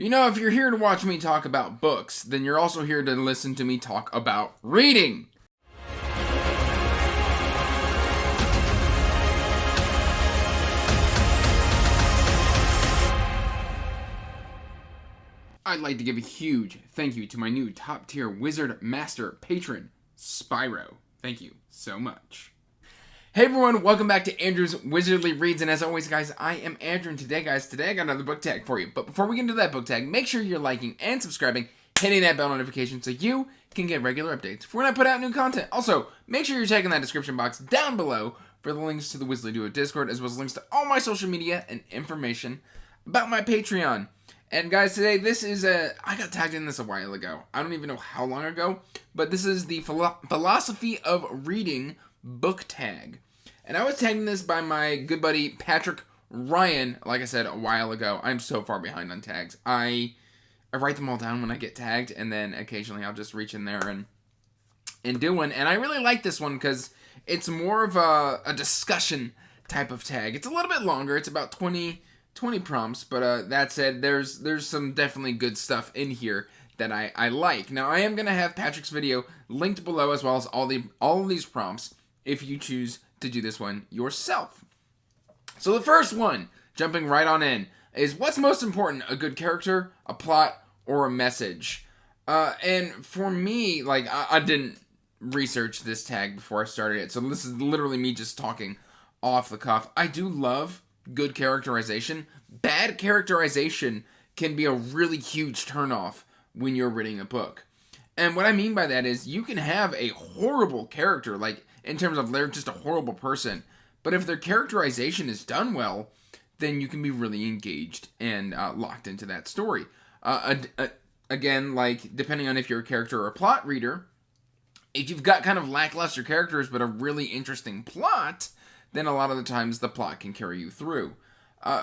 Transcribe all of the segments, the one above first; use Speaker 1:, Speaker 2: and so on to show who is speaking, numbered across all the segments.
Speaker 1: You know, if you're here to watch me talk about books, then you're also here to listen to me talk about reading. I'd like to give a huge thank you to my new top tier Wizard Master patron, Spyro. Thank you so much. Hey everyone, welcome back to Andrew's Wizardly Reads, and as always guys, I am Andrew, and today I got another book tag for you. But before we get into that book tag, make sure you're liking and subscribing, hitting that bell notification so you can get regular updates for when I put out new content. Also, make sure you're checking that description box down below for the links to the Wizardly Duo Discord, as well as links to all my social media and information about my Patreon. And guys, today I got tagged in this a while ago. I don't even know how long ago, but this is the Philosophy of Reading book tag. And I was tagged this by my good buddy Patrick Ryan, like I said, a while ago. I'm so far behind on tags. I write them all down when I get tagged, and then occasionally I'll just reach in there and do one. And I really like this one because it's more of a discussion type of tag. It's a little bit longer. It's about 20 prompts, but that said, there's some definitely good stuff in here that I like. Now, I am going to have Patrick's video linked below, as well as all of these prompts, if you choose to do this one yourself. So the first one, jumping right on in, is what's most important, a good character, a plot, or a message? And for me, like, I didn't research this tag before I started it, so this is literally me just talking off the cuff. I do love good characterization. Bad characterization can be a really huge turnoff when you're reading a book. And what I mean by that is you can have a horrible character, like in terms of they're just a horrible person, but if their characterization is done well, then you can be really engaged and locked into that story. Again, like depending on if you're a character or a plot reader, if you've got kind of lackluster characters but a really interesting plot, then a lot of the times the plot can carry you through.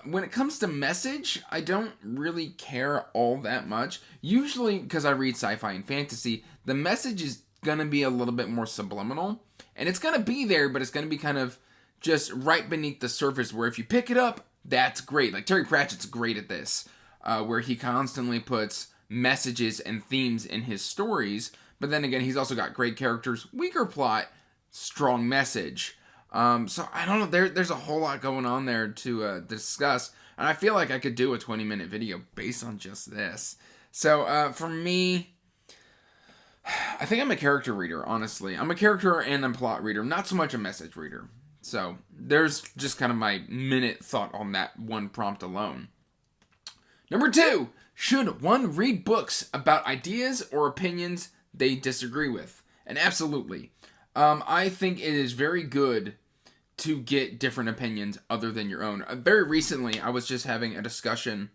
Speaker 1: When it comes to message, I don't really care all that much. Usually, because I read sci-fi and fantasy, the message is going to be a little bit more subliminal. And it's going to be there, but it's going to be kind of just right beneath the surface, where if you pick it up, that's great. Like Terry Pratchett's great at this, where he constantly puts messages and themes in his stories. But then again, he's also got great characters, weaker plot, strong message. So I don't know, there's a whole lot going on there to discuss, and I feel like I could do a 20-minute video based on just this. So for me, I think I'm a character reader, honestly. I'm a character and a plot reader, not so much a message reader. So there's just kind of my minute thought on that one prompt alone. Number 2, should one read books about ideas or opinions they disagree with? And absolutely. I think it is very good to get different opinions other than your own. Very recently, I was just having a discussion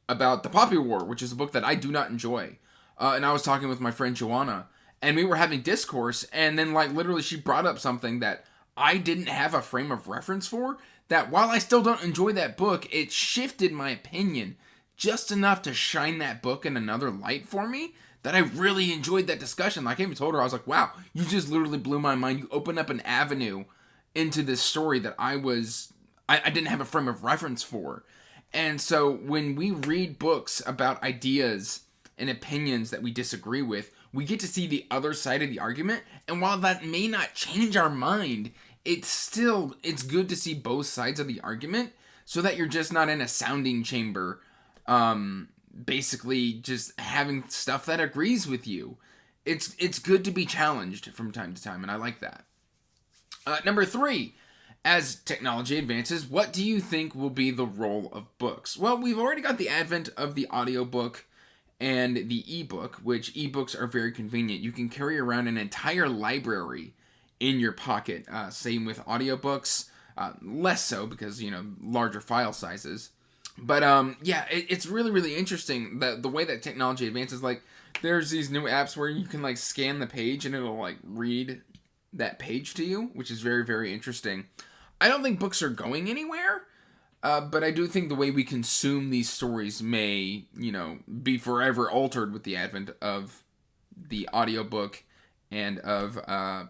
Speaker 1: about The Poppy War, which is a book that I do not enjoy. And I was talking with my friend Joanna, and we were having discourse, and then like literally she brought up something that I didn't have a frame of reference for, that while I still don't enjoy that book, it shifted my opinion just enough to shine that book in another light for me, that I really enjoyed that discussion. Like I even told her, I was like, wow, you just literally blew my mind. You opened up an avenue into this story that I didn't have a frame of reference for. And so when we read books about ideas and opinions that we disagree with, we get to see the other side of the argument. And while that may not change our mind, it's good to see both sides of the argument so that you're just not in a sounding chamber, basically just having stuff that agrees with you. It's good to be challenged from time to time, and I like that. Number 3, as technology advances, what do you think will be the role of books? Well, we've already got the advent of the audiobook and the ebook, which ebooks are very convenient. You can carry around an entire library in your pocket. Same with audiobooks, less so because, larger file sizes. But yeah, it's really, really interesting the way that technology advances. Like, there's these new apps where you can like scan the page and it'll like read that page to you, which is very, very interesting. I don't think books are going anywhere, but I do think the way we consume these stories may, be forever altered with the advent of the audiobook and of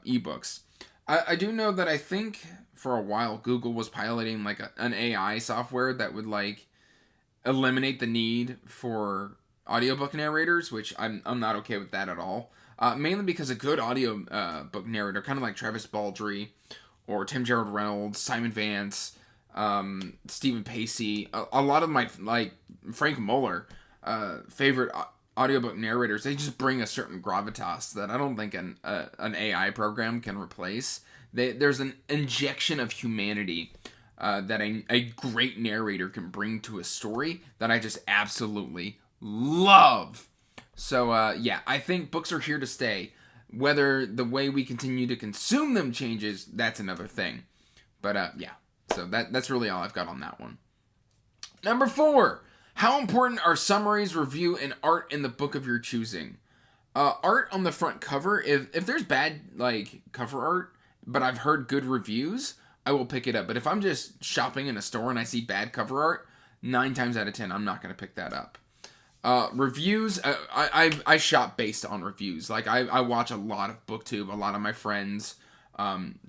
Speaker 1: ebooks. I do know that I think for a while Google was piloting like an AI software that would like eliminate the need for audiobook narrators, which I'm not okay with that at all. Mainly because a good audio book narrator, kind of like Travis Baldree or Tim Gerald Reynolds, Simon Vance, Stephen Pacey, a lot of my, like, Frank Muller, favorite audiobook narrators, they just bring a certain gravitas that I don't think an AI program can replace. There's an injection of humanity that a great narrator can bring to a story that I just absolutely love. So, yeah, I think books are here to stay. Whether the way we continue to consume them changes, that's another thing. But, yeah, so that's really all I've got on that one. Number 4. How important are summaries, review, and art in the book of your choosing? Art on the front cover, if there's bad, like, cover art, but I've heard good reviews, I will pick it up. But if I'm just shopping in a store and I see bad cover art, 9 times out of 10, I'm not going to pick that up. Reviews, I shop based on reviews. Like, I watch a lot of BookTube. A lot of my friends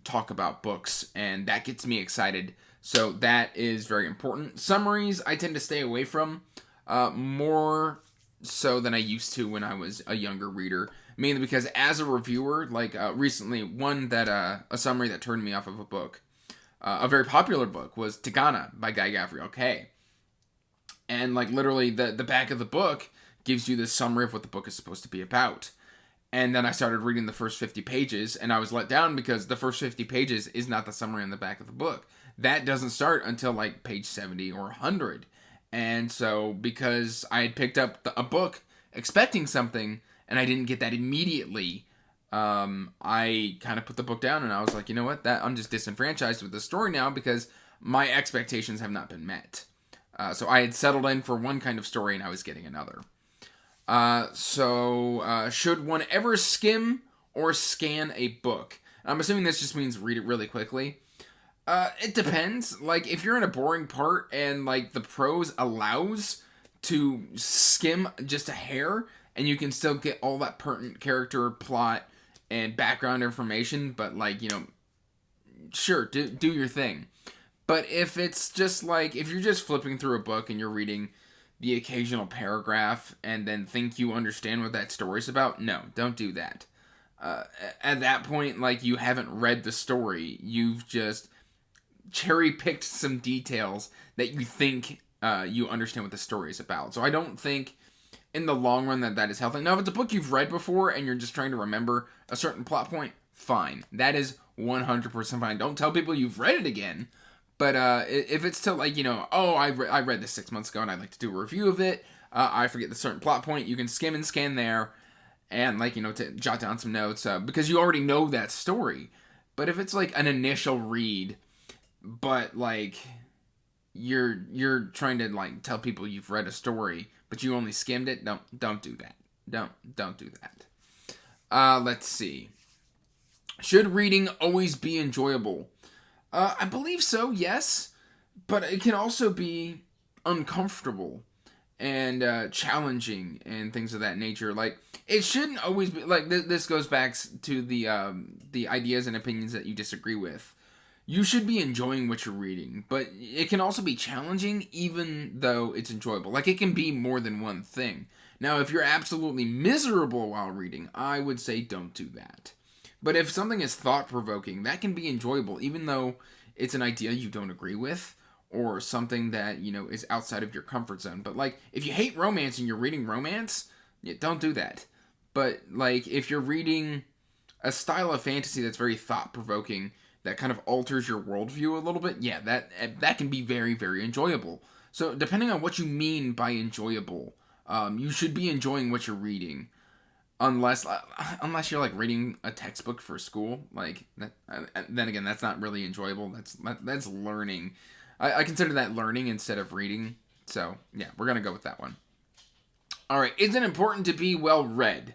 Speaker 1: talk about books, and that gets me excited. So that is very important. Summaries, I tend to stay away from more so than I used to when I was a younger reader. Mainly because as a reviewer, like recently, a summary that turned me off of a book, a very popular book, was Tigana by Guy Gavriel Kay. And, like, literally the back of the book gives you this summary of what the book is supposed to be about. And then I started reading the first 50 pages, and I was let down because the first 50 pages is not the summary on the back of the book. That doesn't start until, like, page 70 or 100. And so, because I had picked up a book expecting something, and I didn't get that immediately, I kind of put the book down, and I was like, you know what, I'm just disenfranchised with the story now because my expectations have not been met. So I had settled in for one kind of story, and I was getting another. Should one ever skim or scan a book? I'm assuming this just means read it really quickly. It depends. Like, if you're in a boring part and, like, the prose allows to skim just a hair, and you can still get all that pertinent character, plot, and background information, but, like, you know, sure, do your thing. But if it's just like, if you're just flipping through a book and you're reading the occasional paragraph and then think you understand what that story's about, no, don't do that. At that point, like, you haven't read the story. You've just cherry-picked some details that you think you understand what the story is about. So I don't think in the long run that is healthy. Now, if it's a book you've read before and you're just trying to remember a certain plot point, fine. That is 100% fine. Don't tell people you've read it again. But if it's still like, you know, oh, I read this 6 months ago and I'd like to do a review of it, I forget the certain plot point, you can skim and scan there and, like, you know, to jot down some notes because you already know that story. But if it's like an initial read, but, like, you're trying to, like, tell people you've read a story, but you only skimmed it, don't do that. Don't do that. Let's see. Should reading always be enjoyable? I believe so, yes, but it can also be uncomfortable and challenging and things of that nature. Like, it shouldn't always be like this goes back to the ideas and opinions that you disagree with. You should be enjoying what you're reading, but it can also be challenging even though it's enjoyable. Like, it can be more than one thing. Now, if you're absolutely miserable while reading, I would say don't do that. But if something is thought-provoking, that can be enjoyable, even though it's an idea you don't agree with, or something that, you know, is outside of your comfort zone. But, like, if you hate romance and you're reading romance, yeah, don't do that. But, like, if you're reading a style of fantasy that's very thought-provoking, that kind of alters your worldview a little bit, yeah, that can be very, very enjoyable. So, depending on what you mean by enjoyable, you should be enjoying what you're reading. Unless you're, like, reading a textbook for school, like, that, then again, that's not really enjoyable. That's learning. I consider that learning instead of reading. So, yeah, we're going to go with that one. All right, is it important to be well-read?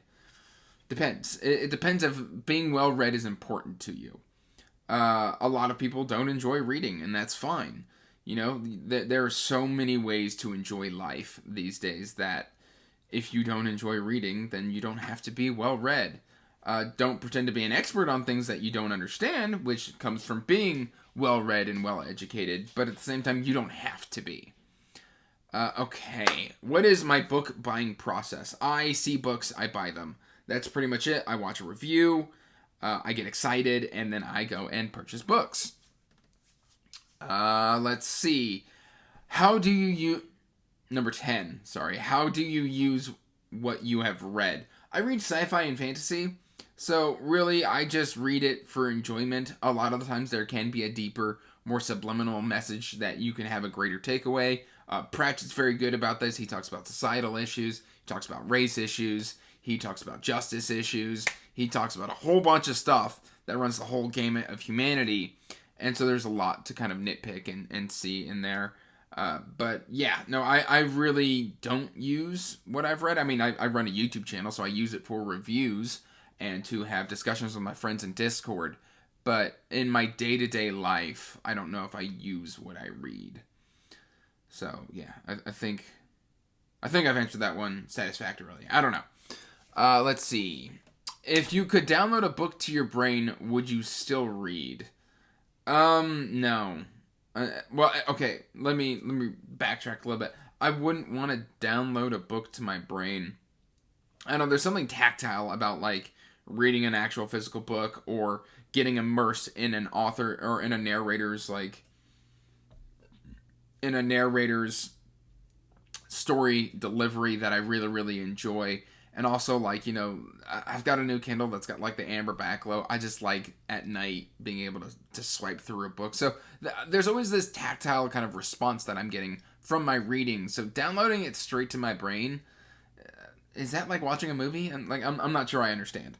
Speaker 1: Depends. It depends if being well-read is important to you. A lot of people don't enjoy reading, and that's fine. You know, there are so many ways to enjoy life these days that if you don't enjoy reading, then you don't have to be well-read. Don't pretend to be an expert on things that you don't understand, which comes from being well-read and well-educated, but at the same time, you don't have to be. Okay. What is my book buying process? I see books, I buy them. That's pretty much it. I watch a review, I get excited, and then I go and purchase books. Let's see. How do you Number 10, sorry. How do you use what you have read? I read sci-fi and fantasy, so really I just read it for enjoyment. A lot of the times there can be a deeper, more subliminal message that you can have a greater takeaway. Pratchett's very good about this. He talks about societal issues. He talks about race issues. He talks about justice issues. He talks about a whole bunch of stuff that runs the whole gamut of humanity. And so there's a lot to kind of nitpick and see in there. But yeah, no, I really don't use what I've read. I mean, I run a YouTube channel, so I use it for reviews and to have discussions with my friends in Discord. But in my day-to-day life, I don't know if I use what I read. So yeah, I think I've answered that one satisfactorily. I don't know. Let's see. If you could download a book to your brain, would you still read? No. Well, okay, let me backtrack a little bit. I wouldn't want to download a book to my brain. I don't know, there's something tactile about, like, reading an actual physical book or getting immersed in an author or in a narrator's, story delivery that I really, really enjoy. And also, like, you know, I've got a new Kindle that's got, like, the amber backglow. I just like, at night, being able to swipe through a book. So, there's always this tactile kind of response that I'm getting from my reading. So, downloading it straight to my brain, is that like watching a movie? And, like, I'm not sure I understand.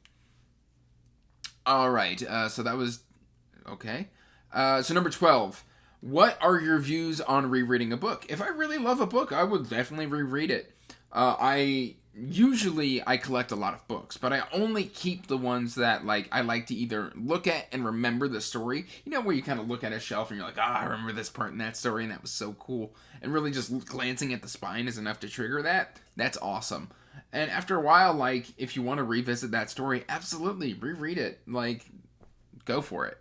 Speaker 1: Alright, so that was... Okay. So, number 12. What are your views on rereading a book? If I really love a book, I would definitely reread it. Usually I collect a lot of books, but I only keep the ones that, like, I like to either look at and remember the story. You know, where you kind of look at a shelf and you're like, I remember this part in that story and that was so cool. And really just glancing at the spine is enough to trigger that. That's awesome. And after a while, like, if you want to revisit that story, absolutely, reread it. Like, go for it.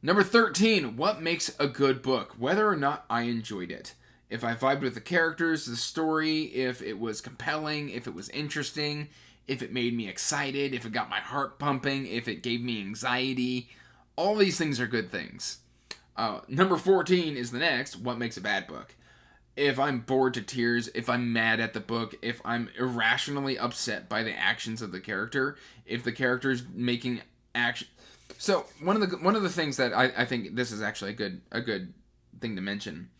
Speaker 1: Number 13, what makes a good book? Whether or not I enjoyed it. If I vibed with the characters, the story, if it was compelling, if it was interesting, if it made me excited, if it got my heart pumping, if it gave me anxiety. All these things are good things. Number 14 is the next, what makes a bad book? If I'm bored to tears, if I'm mad at the book, if I'm irrationally upset by the actions of the character, if the character's making action... So, one of the things that I think this is actually a good thing to mention.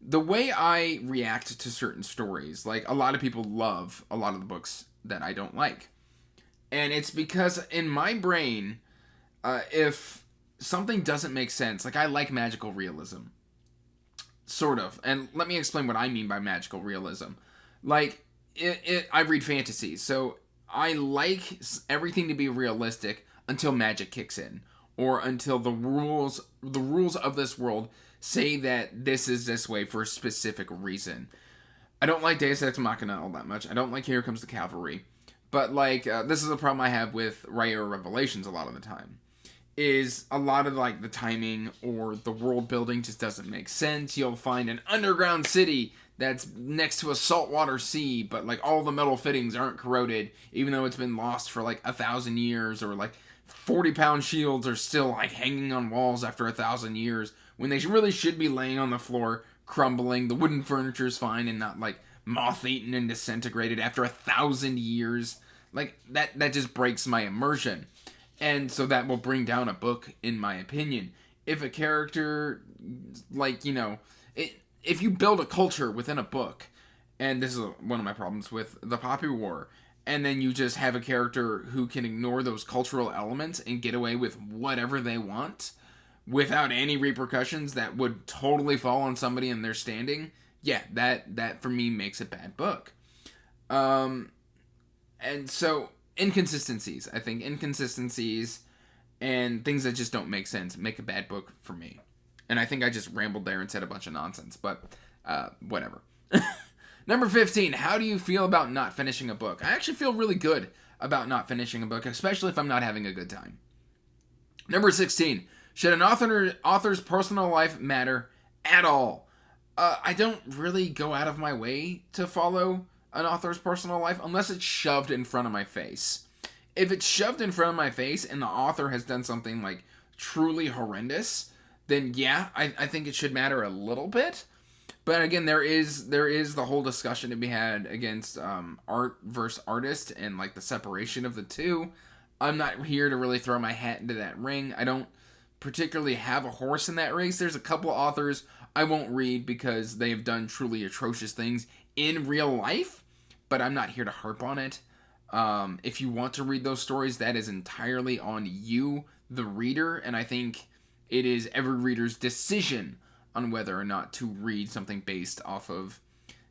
Speaker 1: The way I react to certain stories, like, a lot of people love a lot of the books that I don't like. And it's because in my brain, if something doesn't make sense, like, I like magical realism. Sort of. And let me explain what I mean by magical realism. Like, I read fantasy, so I like everything to be realistic until magic kicks in. Or until the rules of this world say that this is this way for a specific reason. I don't like Deus Ex Machina all that much. I don't like Here Comes the Cavalry. But, like, this is a problem I have with Raya Revelations a lot of the time. Is a lot of, like, the timing or the world building just doesn't make sense. You'll find an underground city that's next to a saltwater sea, but, like, all the metal fittings aren't corroded, even though it's been lost for, like, 1,000 years, or, like, 40-pound shields are still, like, hanging on walls after 1,000 years, when they really should be laying on the floor, crumbling. The wooden furniture is fine and not, like, moth-eaten and disintegrated after 1,000 years. Like, that just breaks my immersion. And so that will bring down a book, in my opinion. If a character, like, you know, if you build a culture within a book, and this is one of my problems with the Poppy War, and then you just have a character who can ignore those cultural elements and get away with whatever they want without any repercussions that would totally fall on somebody in their standing, yeah, that for me makes a bad book. And so, inconsistencies. I think inconsistencies and things that just don't make sense make a bad book for me. And I think I just rambled there and said a bunch of nonsense, but whatever. Number 15, how do you feel about not finishing a book? I actually feel really good about not finishing a book, especially if I'm not having a good time. Number 16, Should an author's personal life matter at all? I don't really go out of my way to follow an author's personal life unless it's shoved in front of my face. If it's shoved in front of my face and the author has done something like truly horrendous, then yeah, I think it should matter a little bit. But again, there is the whole discussion to be had against art versus artist and like the separation of the two. I'm not here to really throw my hat into that ring. I don't particularly have a horse in that race. There's a couple authors I won't read because they have done truly atrocious things in real life, but I'm not here to harp on it. If you want to read those stories, that is entirely on you, the reader, and I think it is every reader's decision on whether or not to read something based off of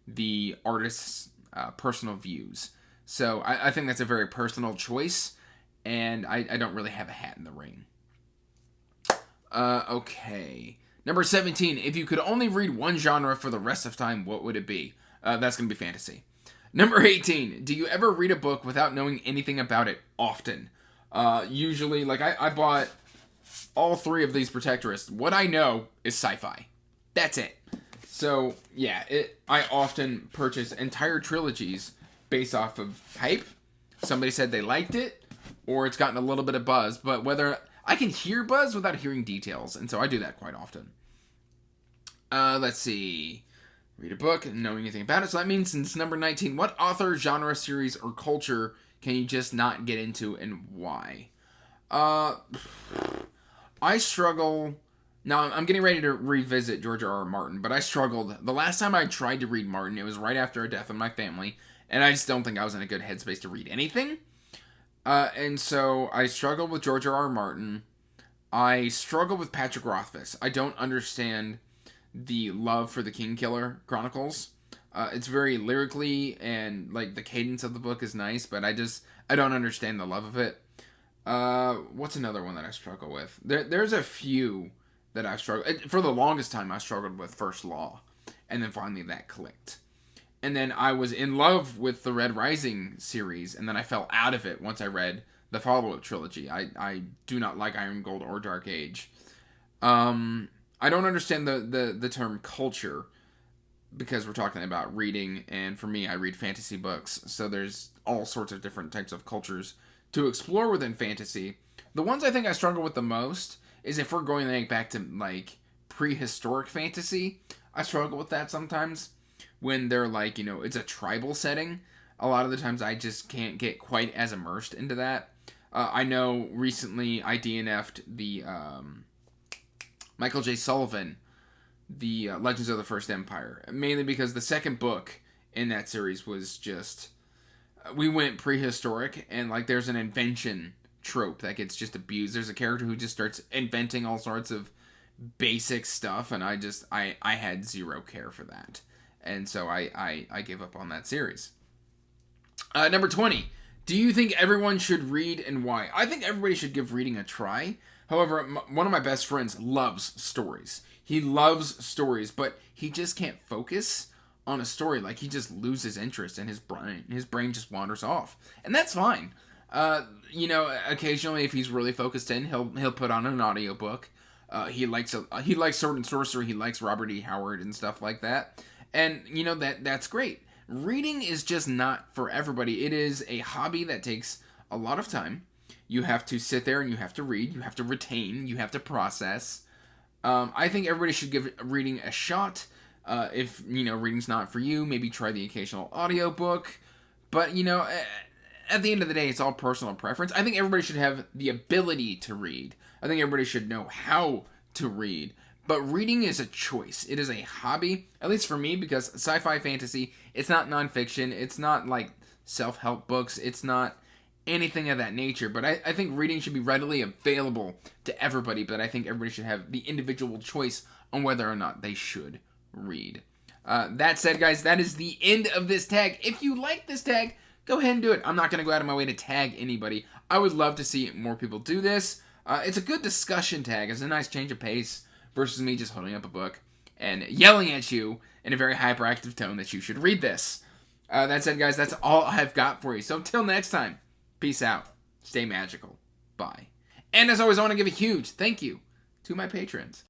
Speaker 1: the artist's personal views. So I think that's a very personal choice, and I don't really have a hat in the ring. Okay. Number 17. If you could only read one genre for the rest of time, what would it be? That's going to be fantasy. Number 18. Do you ever read a book without knowing anything about it often? Usually, like I bought all three of these Protectorists. What I know is sci-fi. That's it. So, yeah, I often purchase entire trilogies based off of hype. Somebody said they liked it, or it's gotten a little bit of buzz, but whether I can hear buzz without hearing details, and so I do that quite often. Let's see. Read a book and know anything about it. So that means since number 19, what author, genre, series, or culture can you just not get into and why? I struggle. Now, I'm getting ready to revisit George R.R. Martin, but I struggled. The last time I tried to read Martin, it was right after a death in my family, and I just don't think I was in a good headspace to read anything. And so I struggled with George R.R. Martin. I struggled with Patrick Rothfuss. I don't understand the love for the Kingkiller Chronicles. It's very lyrically, and like the cadence of the book is nice, but I don't understand the love of it. What's another one that I struggle with? There's a few that I struggled. For the longest time, I struggled with First Law, and then finally that clicked. And then I was in love with the Red Rising series, and then I fell out of it once I read the follow-up trilogy. I do not like Iron Gold or Dark Age. I don't understand the term culture, because we're talking about reading, and for me, I read fantasy books, so there's all sorts of different types of cultures to explore within fantasy. The ones I think I struggle with the most is if we're going back to like prehistoric fantasy. I struggle with that sometimes when they're like, it's a tribal setting. A lot of the times I just can't get quite as immersed into that. I know recently I DNF'd the Michael J. Sullivan, the Legends of the First Empire, mainly because the second book in that series was just, we went prehistoric, and like there's an invention trope that gets just abused. There's a character who just starts inventing all sorts of basic stuff, and I had zero care for that, and so I gave up on that series. Number 20. Do you think everyone should read, and why? I think everybody should give reading a try. However, one of my best friends loves stories. He loves stories, but he just can't focus on a story. Like, he just loses interest, and his brain just wanders off. And that's fine. Occasionally if he's really focused in, he'll put on an audiobook. He likes Sword and Sorcery, he likes Robert E. Howard and stuff like that. And that's great. Reading is just not for everybody. It is a hobby that takes a lot of time. You have to sit there and you have to read, you have to retain, you have to process. I think everybody should give reading a shot. If reading's not for you, maybe try the occasional audiobook. But at the end of the day, it's all personal preference. I think everybody should have the ability to read. I think everybody should know how to read. But reading is a choice. It is a hobby, at least for me, because sci-fi fantasy, it's not nonfiction. It's not like self-help books. It's not anything of that nature. But I think reading should be readily available to everybody. But I think everybody should have the individual choice on whether or not they should read. That said, guys, that is the end of this tag. If you like this tag, go ahead and do it. I'm not going to go out of my way to tag anybody. I would love to see more people do this. It's a good discussion tag. It's a nice change of pace versus me just holding up a book and yelling at you in a very hyperactive tone that you should read this. That said, guys, that's all I've got for you. So until next time, peace out. Stay magical. Bye. And as always, I want to give a huge thank you to my patrons.